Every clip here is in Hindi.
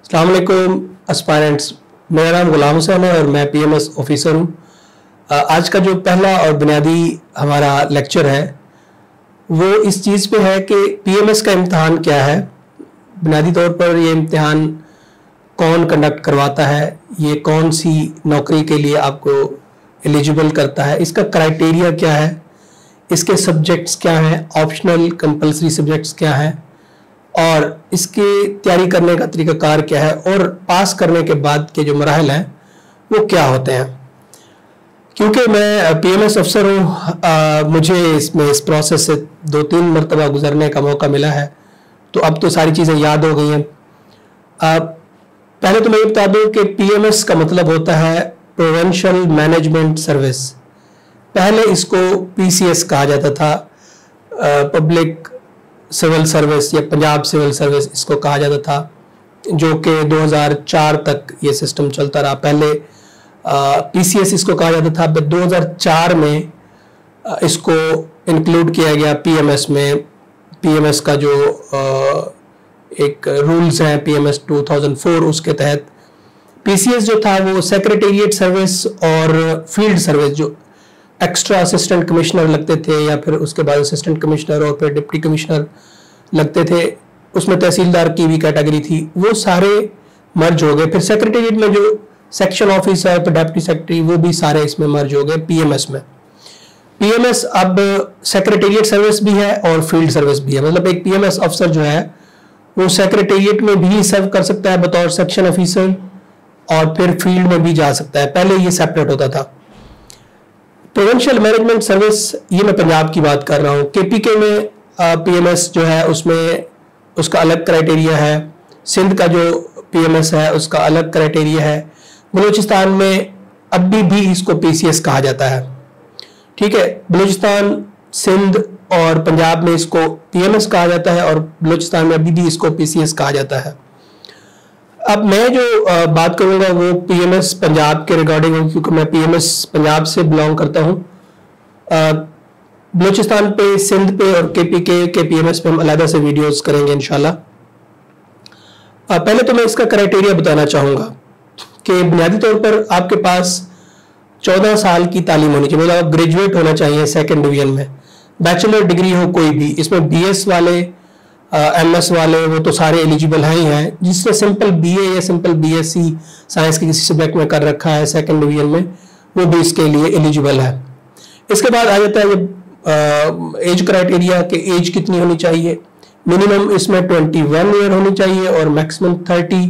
अस्सलाम वालेकुम एस्पायरेंट्स। मेरा नाम गुलाम हुसैन है और मैं पीएमएस ऑफिसर हूँ। आज का जो पहला और बुनियादी हमारा लेक्चर है वो इस चीज़ पे है कि पीएमएस का इम्तिहान क्या है। बुनियादी तौर पर ये इम्तिहान कौन कंडक्ट करवाता है, ये कौन सी नौकरी के लिए आपको एलिजिबल करता है, इसका क्राइटेरिया क्या है, इसके सब्जेक्ट्स क्या हैं, ऑप्शनल कंपलसरी सब्जेक्ट्स क्या हैं और इसकी तैयारी करने का तरीकाकार क्या है और पास करने के बाद के जो मराहल हैं वो क्या होते हैं। क्योंकि मैं पीएमएस अफसर हूँ, मुझे इस प्रोसेस से 2-3 मरतबा गुजरने का मौका मिला है, तो अब तो सारी चीज़ें याद हो गई हैं। पहले तो मैं ये बता दूँ कि पीएमएस का मतलब होता है प्रोविंशियल मैनेजमेंट सर्विस। पहले इसको पीसीएस कहा जाता था, पब्लिक सिविल सर्विस या पंजाब सिविल सर्विस इसको कहा जाता था, जो कि 2004 तक ये सिस्टम चलता रहा। पहले पीसीएस इसको कहा जाता था, बट 2004 में इसको इंक्लूड किया गया पीएमएस में। पीएमएस का जो एक रूल्स हैं पीएमएस 2004, उसके तहत पीसीएस जो था वो सेक्रेटेरिएट सर्विस और फील्ड सर्विस, जो एक्स्ट्रा असिस्टेंट कमिश्नर लगते थे या फिर उसके बाद असिस्टेंट कमिश्नर और फिर डिप्टी कमिश्नर लगते थे, उसमें तहसीलदार की भी कैटेगरी थी, वो सारे मर्ज हो गए। फिर सेक्रेटेरिएट में जो सेक्शन ऑफिस है, फिर डिप्टी सेक्रेटरी, वो भी सारे इसमें मर्ज हो गए पीएमएस में। पीएमएस अब सेक्रेटेरिएट सर्विस भी है और फील्ड सर्विस भी है। मतलब एक पीएमएस अफसर जो है वो सेक्रेटेरिएट में भी सर्व कर सकता है बतौर सेक्शन ऑफिसर और फिर फील्ड में भी जा सकता है। पहले ये सेपरेट होता था। प्रोविंशियल मैनेजमेंट सर्विस, ये मैं पंजाब की बात कर रहा हूँ। केपीके में पीएमएस जो है उसमें उसका अलग क्राइटेरिया है। सिंध का जो पीएमएस है उसका अलग क्राइटेरिया है। बलूचिस्तान में अभी भी इसको पीसीएस कहा जाता है। ठीक है, बलूचिस्तान, सिंध और पंजाब में इसको पीएमएस कहा जाता है और बलूचिस्तान में अभी भी इसको पीसीएस कहा जाता है। अब मैं जो बात करूंगा वो पीएमएस पंजाब के रिगार्डिंग है, क्योंकि मैं पीएमएस पंजाब से बिलोंग करता हूं। बलूचिस्तान पे, सिंध पे और केपीके के पीएमएस पे हम अलग से वीडियोस करेंगे इंशाल्लाह। पहले तो मैं इसका क्राइटेरिया बताना चाहूंगा कि बुनियादी तौर पर आपके पास 14 साल की तालीम होनी चाहिए, मतलब आप ग्रेजुएट होना चाहिए सेकेंड डिवीजन में, बैचलर डिग्री हो कोई भी। इसमें बीएस वाले, एमएस वाले, वो तो सारे एलिजिबल हैं ही हैं। जिसने सिंपल बीए या सिंपल बीएससी साइंस के किसी सब्जेक्ट में कर रखा है सेकंड डिवीजन में, वो भी इसके लिए एलिजिबल है। इसके बाद आ जाता है एज क्राइटेरिया कि एज कितनी होनी चाहिए। मिनिमम इसमें 21 ईयर होनी चाहिए और मैक्सिमम 30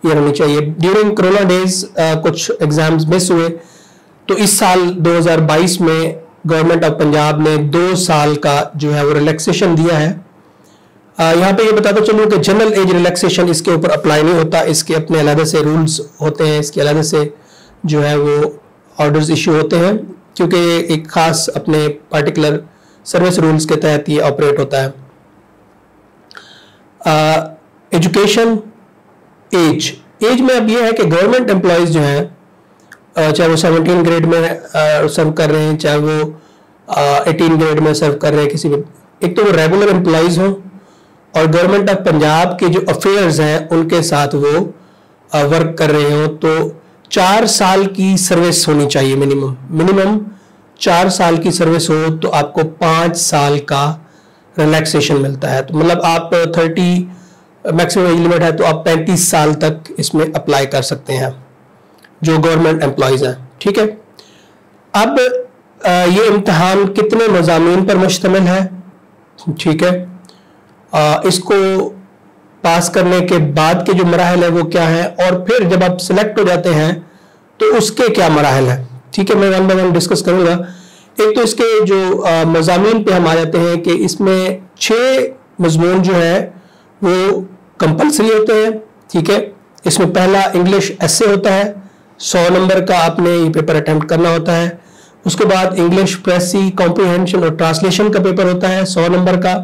ईयर होनी चाहिए। ड्यूरिंग कोरोना डेज कुछ एग्जाम्स मिस हुए, तो इस साल 2022 में गवर्नमेंट ऑफ पंजाब ने 2 साल का जो है वो रिलैक्सेशन दिया है। यहाँ पे ये बताता चलूँ कि जनरल एज रिलैक्सेशन इसके ऊपर अप्लाई नहीं होता, इसके अपने अलग से रूल्स होते हैं, इसके अलग से जो है वो ऑर्डर्स इशू होते हैं, क्योंकि एक खास अपने पार्टिकुलर सर्विस रूल्स के तहत ये ऑपरेट होता है। एजुकेशन, एज में अब ये है कि गवर्नमेंट एम्प्लॉयज़ जो हैं, चाहे वो 17 ग्रेड में सर्व कर रहे हैं, चाहे वो 18 ग्रेड में सर्व कर रहे हैं, किसी भी, एक तो वो रेगुलर एम्प्लॉयज़ हों और गवर्नमेंट ऑफ पंजाब के जो अफेयर्स हैं उनके साथ वो वर्क कर रहे हो, तो 4 साल की सर्विस होनी चाहिए मिनिमम 4 साल की सर्विस हो तो आपको 5 साल का रिलैक्सेशन मिलता है। तो मतलब आप 30 मैक्सिमम एज लिमिट है, तो आप 35 साल तक इसमें अप्लाई कर सकते हैं जो गवर्नमेंट एम्प्लॉयज़ हैं। ठीक है, अब ये इम्तिहान कितने मज़ामीन पर मुश्तमिल है। ठीक है, इसको पास करने के बाद के जो मराहल है वो क्या है, और फिर जब आप सिलेक्ट हो जाते हैं तो उसके क्या मराहल है। ठीक है, मैं 1 बाय 1 डिस्कस करूंगा। एक तो इसके जो मज़ामीन पे हम आ जाते हैं कि इसमें 6 मज़मून जो है वो कंपलसरी होते हैं। ठीक है, इसमें पहला इंग्लिश एसे होता है, 100 नंबर का आपने ये पेपर अटेम्प्ट करना होता है। उसके बाद इंग्लिश प्रेसी, कॉम्प्रिहेंशन और ट्रांसलेशन का पेपर होता है 100 नंबर का।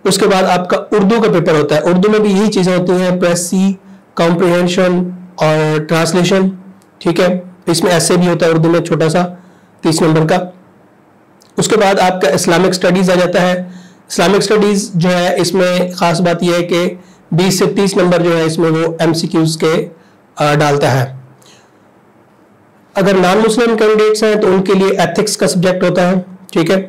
उसके बाद आपका उर्दू का पेपर होता है। उर्दू में भी यही चीज़ें होती हैं, प्रेसी, कॉम्प्रिहेंशन और ट्रांसलेशन। ठीक है, इसमें ऐसे भी होता है उर्दू में छोटा सा 30 नंबर का। उसके बाद आपका इस्लामिक स्टडीज़ आ जाता है। इस्लामिक स्टडीज़ जो है इसमें ख़ास बात यह है कि 20 से 30 नंबर जो है इसमें वो MCQs के डालता है। अगर नॉन मुस्लिम कैंडिडेट्स हैं तो उनके लिए एथिक्स का सब्जेक्ट होता है, ठीक है।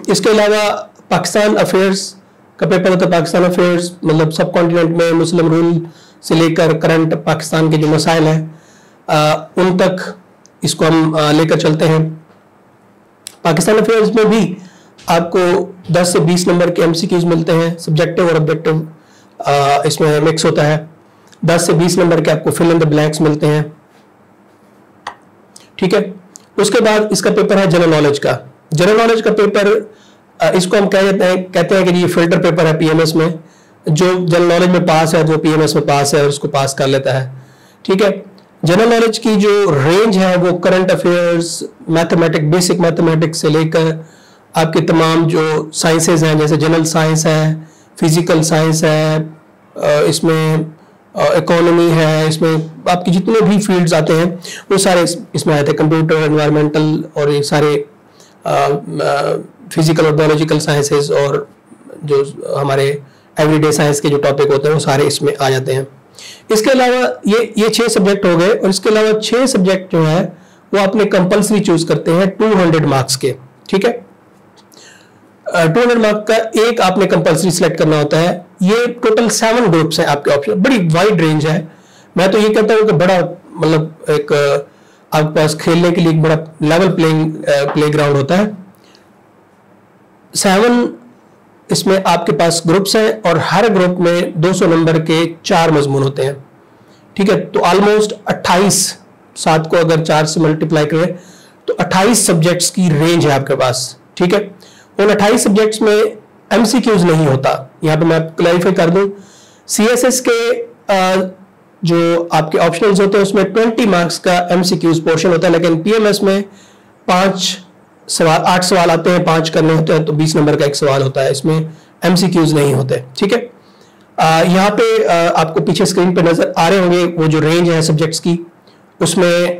इसके अलावा पाकिस्तान अफेयर्स का पेपर होता है। पाकिस्तान अफेयर्स मतलब सब कॉन्टिनेंट में मुस्लिम रूल से लेकर करंट पाकिस्तान के जो मसाइल हैं उन तक इसको हम लेकर चलते हैं। पाकिस्तान अफेयर्स में भी आपको 10 से 20 नंबर के MCQs मिलते हैं, सब्जेक्टिव और ऑब्जेक्टिव इसमें मिक्स होता है। 10 से 20 नंबर के आपको फिल इन द ब्लैंक्स मिलते हैं, ठीक है। उसके बाद इसका पेपर है जनरल नॉलेज का। जनरल नॉलेज का पेपर इसको हम कहते हैं कि ये फिल्टर पेपर है PMS में। जो जनरल नॉलेज में पास है वो PMS में पास है और उसको पास कर लेता है, ठीक है। जनरल नॉलेज की जो रेंज है वो current affairs, mathematics, basic mathematics से लेकर आपके तमाम जो साइंसेज हैं जैसे जनरल साइंस है, फिजिकल साइंस है, इसमें इकोनॉमी है, इसमें आपकी जितने भी फील्ड्स आते हैं वो सारे इसमें आते हैं। कंप्यूटर, एनवायरमेंटल और ये सारे फिजिकल और बायोलॉजिकल साइंसेज और जो हमारे एवरीडे साइंस के जो टॉपिक होते हैं वो सारे इसमें आ जाते हैं। इसके अलावा ये 6 सब्जेक्ट हो गए और इसके अलावा 6 सब्जेक्ट जो है वो आपने कंपलसरी चूज करते हैं 200 मार्क्स के, ठीक है। 200 मार्क का एक आपने कंपलसरी सिलेक्ट करना होता है। ये टोटल 7 ग्रुप्स हैं आपके ऑप्शन, बड़ी वाइड रेंज है। मैं तो ये कहता हूँ कि बड़ा मतलब एक आपके पास खेलने के लिए एक बड़ा लेवल प्ले ग्राउंड होता है। 7 इसमें आपके पास ग्रुप्स हैं और हर ग्रुप में 200 नंबर के 4 मजमून होते हैं, ठीक है। तो ऑलमोस्ट 28, 7 को अगर 4 से मल्टीप्लाई करें तो 28 सब्जेक्ट्स की रेंज है आपके पास, ठीक है। उन 28 सब्जेक्ट्स में MCQs नहीं होता। यहां पे मैं क्लैरिफाई कर दूं, CSS के जो आपके ऑप्शनल्स होते हैं उसमें 20 मार्क्स का MCQs पोर्शन होता है, लेकिन PMS में 8 सवाल आते हैं, 5 करने होते हैं, तो 20 नंबर का एक सवाल होता है। इसमें MCQs नहीं होते, ठीक है। यहाँ पे आपको पीछे स्क्रीन पे नजर आ रहे होंगे वो जो रेंज है सब्जेक्ट्स की, उसमें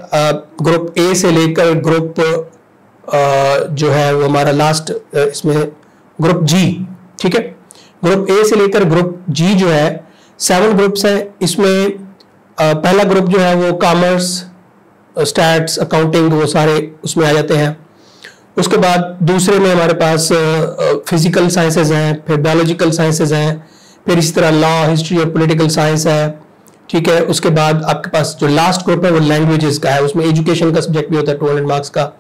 ग्रुप A से लेकर ग्रुप जो है वो हमारा लास्ट इसमें ग्रुप G, ठीक है। ग्रुप A से लेकर ग्रुप G जो है 7 ग्रुप्स हैं। इसमें पहला ग्रुप जो है वो कॉमर्स, स्टैट्स, अकाउंटिंग वो सारे उसमें आ जाते हैं। उसके बाद दूसरे में हमारे पास फिजिकल साइंसेज हैं, फिर बायोलॉजिकल साइंसेज हैं, फिर इसी तरह लॉ, हिस्ट्री और पॉलिटिकल साइंस है, ठीक है। उसके बाद आपके पास जो लास्ट ग्रुप है वो लैंग्वेजेस का है। उसमें एजुकेशन का सब्जेक्ट भी होता है 200 मार्क्स का,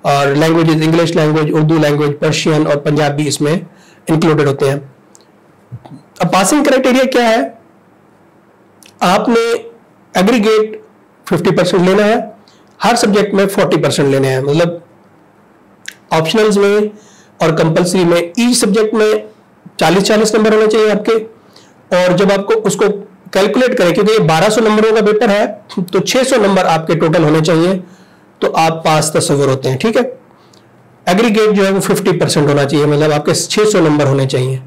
और languages English language, Urdu language, Persian और पंजाबी इसमें इंक्लूडेड होते हैं। अब पासिंग क्राइटेरिया क्या है? आपने एग्रीगेट 50% लेना है, हर सब्जेक्ट में 40% लेने हैं। मतलब ऑप्शनल्स में और कंपलसरी में ईच सब्जेक्ट में 40-40 नंबर होने चाहिए आपके। और जब आपको उसको कैलकुलेट करें, क्योंकि ये 1200 नंबरों का पेपर है, तो 600 नंबर आपके टोटल होने चाहिए, तो आप पास तस्वर होते हैं, ठीक है। एग्रीगेट जो है वो 50% होना चाहिए, मतलब आपके 600 नंबर होने चाहिए।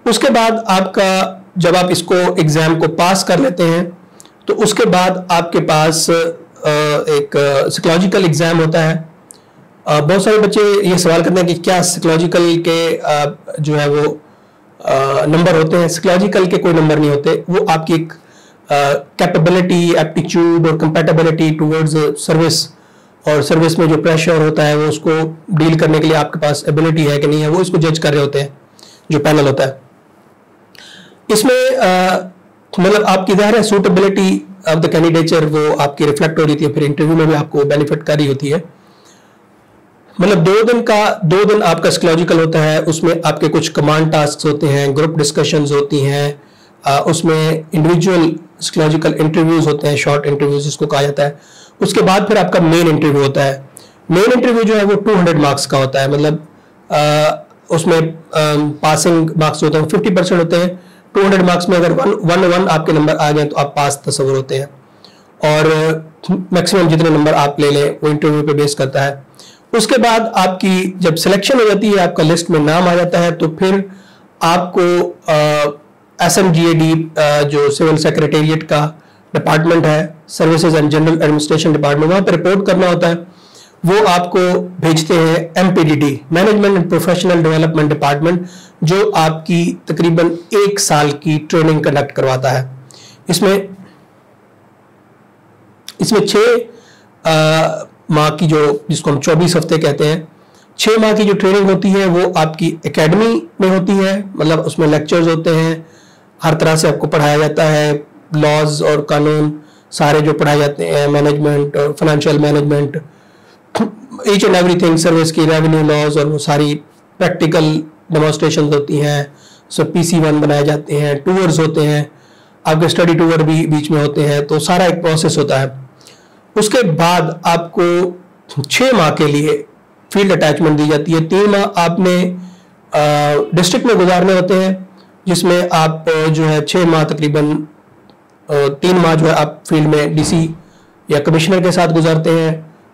उसके बाद आपका जब आप इसको एग्जाम को पास कर लेते हैं तो उसके बाद आपके पास एक साइकोलॉजिकल एग्जाम होता है। बहुत सारे बच्चे ये सवाल करते हैं कि क्या साइकोलॉजिकल के जो है वो नंबर होते हैं। साइकोलॉजिकल के कोई नंबर नहीं होते, वो आपकी एक कैपेबिलिटी, एप्टीट्यूड और कंपैटिबिलिटी टुवर्ड्स सर्विस, और सर्विस में जो प्रेशर होता है वो उसको डील करने के लिए आपके पास एबिलिटी है कि नहीं है, वो इसको जज कर रहे होते हैं जो पैनल होता है। इसमें मतलब आपकी ज़ाहिर है सूटेबिलिटी ऑफ द कैंडिडेचर वो आपकी रिफ्लेक्ट हो रही थी, फिर इंटरव्यू में भी आपको बेनिफिट कर रही होती है। मतलब 2 दिन आपका साइकोलॉजिकल होता है, उसमें आपके कुछ कमांड टास्क होते हैं, ग्रुप डिस्कशंस होती हैं, उसमें इंडिविजुअल साइकोलॉजिकल इंटरव्यूज होते हैं, शॉर्ट इंटरव्यूज जिसको कहा जाता है। उसके बाद फिर आपका मेन इंटरव्यू होता है। मेन इंटरव्यू जो है वो 200 मार्क्स का होता है, मतलब उसमें पासिंग मार्क्स होते हैं 50% होते हैं। 200 मार्क्स में अगर 1 आपके नंबर आ गए तो आप पास तस्वर होते हैं, और मैक्सिमम जितने नंबर आप ले लें वो इंटरव्यू पे बेस करता है। उसके बाद आपकी जब सिलेक्शन हो जाती है, आपका लिस्ट में नाम आ जाता है, तो फिर आपको SMGAD जो सिविल सेक्रेटेरिएट का डिपार्टमेंट है, services and general administration department, वहाँ पर रिपोर्ट करना होता है। वो आपको भेजते हैं MPDD, management and professional development department, जो आपकी तकरीबन 1 साल की ट्रेनिंग कंडक्ट करवाता है। इसमें 6 माह की, जो जिसको हम 24 हफ्ते कहते हैं, 6 माह की जो ट्रेनिंग होती है वो आपकी एकेडमी में होती है, मतलब उसमें लेक्चर्स होते हैं, हर तरह से आपको पढ़ाया जाता है, लॉज और कानून सारे जो पढ़ाए जाते हैं, मैनेजमेंट और financial management, each and everything, service की रेवेन्यू लॉज, और वो सारी प्रैक्टिकल डेमोन्स्ट्रेशन होती हैं, सब PC1 बनाए जाते हैं, टूर्स होते हैं, आपके स्टडी टूर भी बीच में होते हैं, तो सारा एक प्रोसेस होता है। उसके बाद आपको 6 माह के लिए फील्ड अटैचमेंट दी जाती है। 3 माह आपने डिस्ट्रिक्ट में गुजारने होते हैं, जिसमें आप जो है 6 माह तकरीबन 3 माह जो है आप फील्ड में DC या कमिश्नर के साथ गुजारते हैं,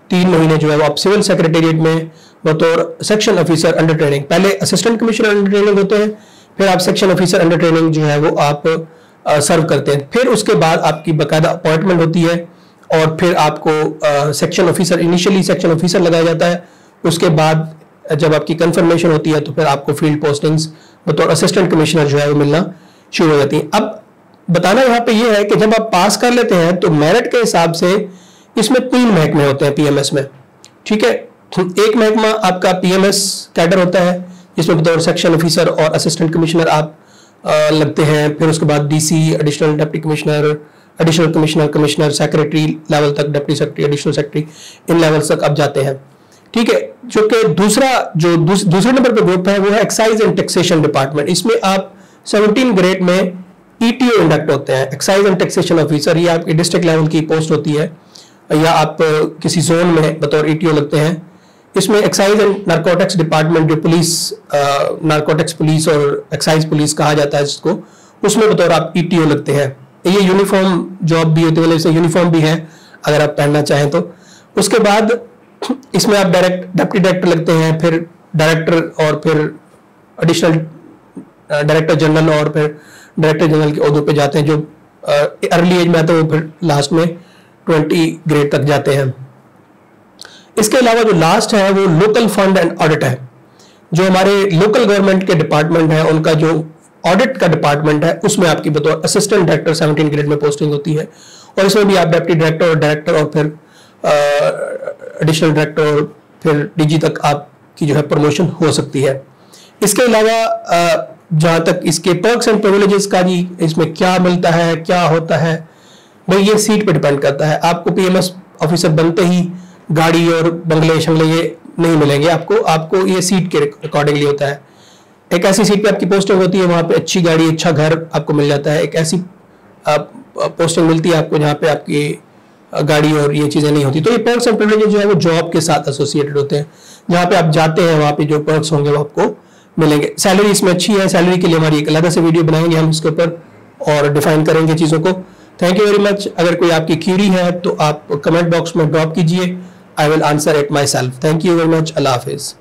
3 महीने जो है वो आप सिविल सेक्रेटेरिएट में बतौर सेक्शन ऑफिसर अंडर ट्रेनिंग, पहले असिस्टेंट कमिश्नर अंडर ट्रेनिंग होते हैं, फिर आप सेक्शन ऑफिसर अंडर ट्रेनिंग जो है वो आप सर्व करते हैं। फिर उसके बाद आपकी बाकायदा अपॉइंटमेंट होती है, और फिर आपको section officer, initially section officer लगाया जाता है, उसके बाद जब आपकी कंफर्मेशन होती है तो फिर आपको फील्ड पोस्टिंग्स बतौर असिस्टेंट कमिश्नर जो है वो मिलना शुरू हो जाती है। अब बताना यहाँ पे ये है कि जब आप पास कर लेते हैं तो मेरिट के हिसाब से इसमें 3 महकमे होते हैं PMS में, ठीक है। एक महकमा आपका PMS कैडर होता है, जिसमें बतौर सेक्शन ऑफिसर और असिस्टेंट कमिश्नर आप लगते हैं। फिर उसके बाद DC, additional deputy commissioner, additional commissioner, commissioner, secretary level तक, डिप्टी सेक्रेटरी, एडिशनल सेक्रेटरी, इन लेवल्स तक आप जाते हैं, ठीक है। जो कि दूसरे नंबर पे ग्रुप है वो है एक्साइज एंड टैक्सेशन डिपार्टमेंट। इसमें आप 17 ग्रेड में ETO इंडक्ट होते हैं, एक्साइज एंड टैक्सेशन ऑफिसर। ये आपकी डिस्ट्रिक्ट लेवल की पोस्ट होती है, या आप किसी जोन में बतौर ETO लगते हैं। इसमें एक्साइज एंड नारकोटिक्स डिपार्टमेंट, जो पुलिस, नारकोटिक्स पुलिस और एक्साइज पुलिस कहा जाता है जिसको, उसमें बतौर आप ETO लगते हैं। ये यूनिफॉर्म जॉब भी होती है, मतलब यूनिफॉर्म भी है अगर आप पहनना चाहें तो। उसके बाद इसमें आप डिप्टी डायरेक्टर लगते हैं, फिर डायरेक्टर, और फिर एडिशनल डायरेक्टर जनरल, और फिर डायरेक्टर जनरल के ओहदे पे जाते हैं, जो अर्ली एज में आते हैं, फिर लास्ट में 20 ग्रेड तक जाते हैं। इसके अलावा जो लास्ट है वो लोकल फंड एंड ऑडिट है। जो हमारे लोकल गवर्नमेंट के डिपार्टमेंट है, उनका जो ऑडिट का डिपार्टमेंट है, उसमें आपकी बतौर असिस्टेंट डायरेक्टर 17 ग्रेड में पोस्टिंग होती है, और इसमें भी आप डिप्टी डायरेक्टर और डायरेक्टर, और फिर एडिशनल डायरेक्टर, और फिर DG तक आपकी जो है प्रमोशन हो सकती है। इसके अलावा जहां तक इसके पर्क्स एंड प्रिविलेजेस का जी, इसमें क्या मिलता है, क्या होता है, भाई ये सीट पे डिपेंड करता है। आपको PMS ऑफिसर बनते ही गाड़ी और बंगले शंगले ये नहीं मिलेंगे आपको ये सीट के अकॉर्डिंगली होता है। एक ऐसी सीट पे आपकी पोस्टिंग होती है, वहां पे अच्छी गाड़ी, अच्छा घर आपको मिल जाता है। एक ऐसी पोस्टिंग मिलती है आपको जहाँ पे आपकी गाड़ी और ये चीजें नहीं होती। तो ये पर्क्स एंड प्रिविलेजेस जो है वो जॉब के साथ एसोसिएटेड होते हैं। जहाँ पे आप जाते हैं वहाँ पे जो पर्क्स होंगे वो आपको मिलेंगे। सैलरी इसमें अच्छी है, सैलरी के लिए हमारी एक अलग से वीडियो बनाएंगे हम इसके ऊपर, और डिफाइन करेंगे चीज़ों को। Thank you very much. अगर कोई आपकी क्यूरी है तो आप कमेंट बॉक्स में ड्रॉप कीजिए, I will answer it myself. Thank you very much. Allah हाफिज़।